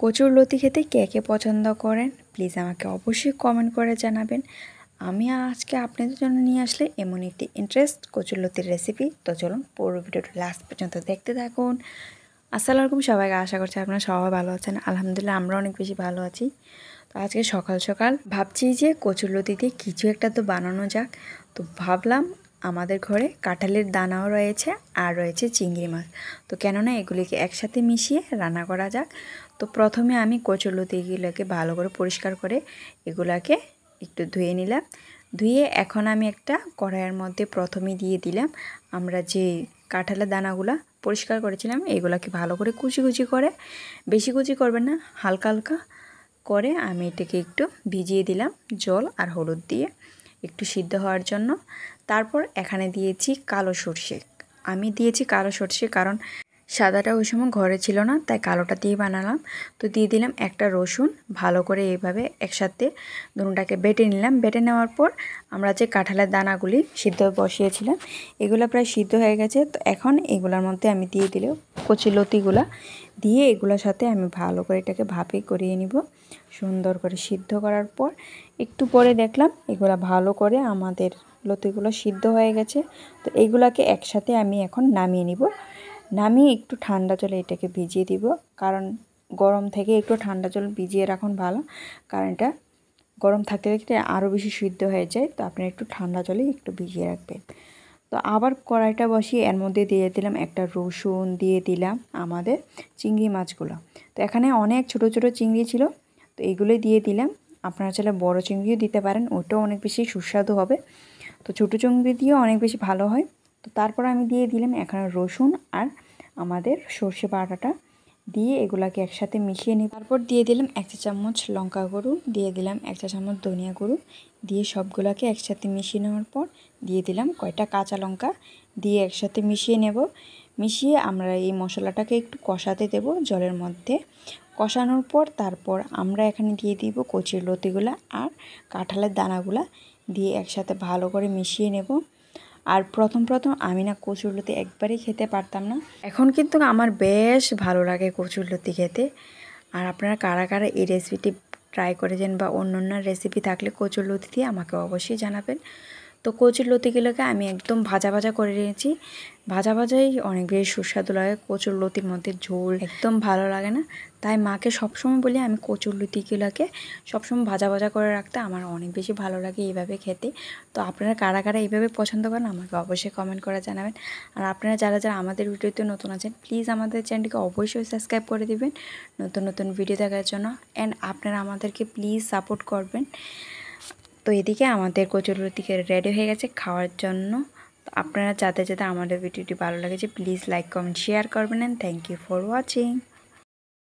কচুরলতি খেতে কে কে পছন্দ করেন প্লিজ আমাকে অবশ্যই কমেন্ট করে জানাবেন। আমি আজকে আপনাদের জন্য নিয়ে আসলে এমন একটি ইন্টারেস্ট কচুরলতির রেসিপি। তো চলুন পুরো ভিডিওটা লাস্ট পর্যন্ত দেখতে থাকুন। আসসালামু আলাইকুম সবাইকে, আশা করছি আপনারা সবাই ভালো আছেন। আলহামদুলিল্লাহ আমরা অনেক বেশি ভালো আছি। তো আজকে সকাল সকাল ভাবছি যে কচুরলতি দিয়ে কিছু একটা তো বানানো যাক। তো ভাবলাম আমাদের ঘরে কাঁঠালের দানাও রয়েছে আর রয়েছে চিংড়ি মাছ, তো কেননা এগুলিকে একসাথে মিশিয়ে রান্না করা যাক। তো প্রথমে আমি কচুরলতিগুলোকে ভালো করে পরিষ্কার করে এগুলাকে একটু ধুয়ে নিলাম। ধুয়ে এখন আমি একটা কড়াইয়ের মধ্যে প্রথমে দিয়ে দিলাম আমরা যে কাঁঠালের দানাগুলো পরিষ্কার করেছিলাম, এগুলাকে ভালো করে কুচি কুচি করে, বেশি কুচি করবেন না, হালকা হালকা করে আমি এটাকে একটু ভিজিয়ে দিলাম জল আর হলুদ দিয়ে একটু সিদ্ধ হওয়ার জন্য। তারপর এখানে দিয়েছি কালো সরষে। আমি দিয়েছি কালো সরষে কারণ সাদাটা ওই সময় ঘরে ছিল না, তাই কালোটা দিয়ে বানালাম। তো দিয়ে দিলাম একটা রসুন, ভালো করে এইভাবে একসাথে দুটোটাকে বেটে নিলাম। বেটে নেওয়ার পর আমরা যে কাঁঠালের দানাগুলি সিদ্ধ বসিয়েছিলাম এগুলো প্রায় সিদ্ধ হয়ে গেছে। তো এখন এগুলোর মধ্যে আমি দিয়ে দিলে কচুরলতিগুলা দিয়ে এগুলোর সাথে আমি ভালো করে এটাকে ভাপে করিয়ে নিব। সুন্দর করে সিদ্ধ করার পর একটু পরে দেখলাম এগুলা ভালো করে আমাদের লতিগুলো সিদ্ধ হয়ে গেছে। তো এইগুলাকে একসাথে আমি এখন নামিয়ে নিব। নামিয়ে একটু ঠান্ডা জলে এটাকে ভিজিয়ে দিব, কারণ গরম থেকে একটু ঠান্ডা জল ভিজিয়ে রাখুন ভালো, কারণ এটা গরম থাকতে থাকতে আরও বেশি সিদ্ধ হয়ে যায়। তো আপনি একটু ঠান্ডা জলে একটু ভিজিয়ে রাখবেন। তো আবার কড়াইটা বসিয়ে এর মধ্যে দিয়ে দিলাম একটা রসুন, দিয়ে দিলাম আমাদের চিংড়ি মাছগুলো। তো এখানে অনেক ছোট ছোট চিংড়ি ছিল, তো এগুলোই দিয়ে দিলাম। আপনারা চাইলে বড় চিংড়িও দিতে পারেন, ওটাও অনেক বেশি সুস্বাদু হবে। তো ছোটো চিংড়ি দিয়েও অনেক বেশি ভালো হয়। তো তারপর আমি দিয়ে দিলাম এখানে রসুন আর আমাদের সর্ষে বাটাটা দিয়ে এগুলাকে একসাথে মিশিয়ে নিই। তারপর দিয়ে দিলাম 1 চা চামচ লঙ্কা গুঁড়ো, দিয়ে দিলাম 1 চা চামচ ধনিয়া গুঁড়ো, দিয়ে সবগুলোকে একসাথে মিশিয়ে নেওয়ার পর দিয়ে দিলাম কয়টা কাঁচা লঙ্কা, দিয়ে একসাথে মিশিয়ে নেব। মিশিয়ে আমরা এই মশলাটাকে একটু কষাতে দেব জলের মধ্যে। কষানোর পর তারপর আমরা এখানে দিয়ে দিব কচুরলতিগুলো আর কাঁঠালের দানাগুলা দিয়ে একসাথে ভালো করে মিশিয়ে নেব। আর প্রথম আমি না কচুরলতি একবারেই খেতে পারতাম না, এখন কিন্তু আমার বেশ ভালো লাগে কচুরলতি খেতে। আর আপনারা কারা কারা এই রেসিপিটি ট্রাই করেছেন বা অন্য অন্য রেসিপি থাকলে কচুরলতি দিয়ে আমাকে অবশ্যই জানাবেন। তো কচুরলতিগুলোকে আমি একদম ভাজা ভাজা করে নিয়েছি। ভাজা ভাজাই অনেক বেশি সুস্বাদু লাগে, কচুরলতির মধ্যে ঝোল একদম ভালো লাগে না। তাই মাকে সবসময় বলি আমি কচুরলতিগুলোকে সবসময় ভাজা ভাজা করে রাখতে, আমার অনেক বেশি ভালো লাগে এইভাবে খেতে। তো আপনারা কারা কারা এইভাবে পছন্দ করেন আমাকে অবশ্যই কমেন্ট করে জানাবেন। আর আপনারা যারা যারা আমাদের ভিডিওতে নতুন আছেন প্লিজ আমাদের চ্যানেলটিকে অবশ্যই সাবস্ক্রাইব করে দিবেন নতুন নতুন ভিডিও দেখার জন্য। অ্যান্ড আপনারা আমাদেরকে প্লিজ সাপোর্ট করবেন। তো এদিকে আমাদের কচুরলতি রেডি হয়ে গেছে খাওয়ার জন্য। তো আপনারা যাতে যাতে আমাদের ভিডিওটি ভালো লেগেছে প্লিজ লাইক কমেন্ট শেয়ার করবেন। And thank you for watching.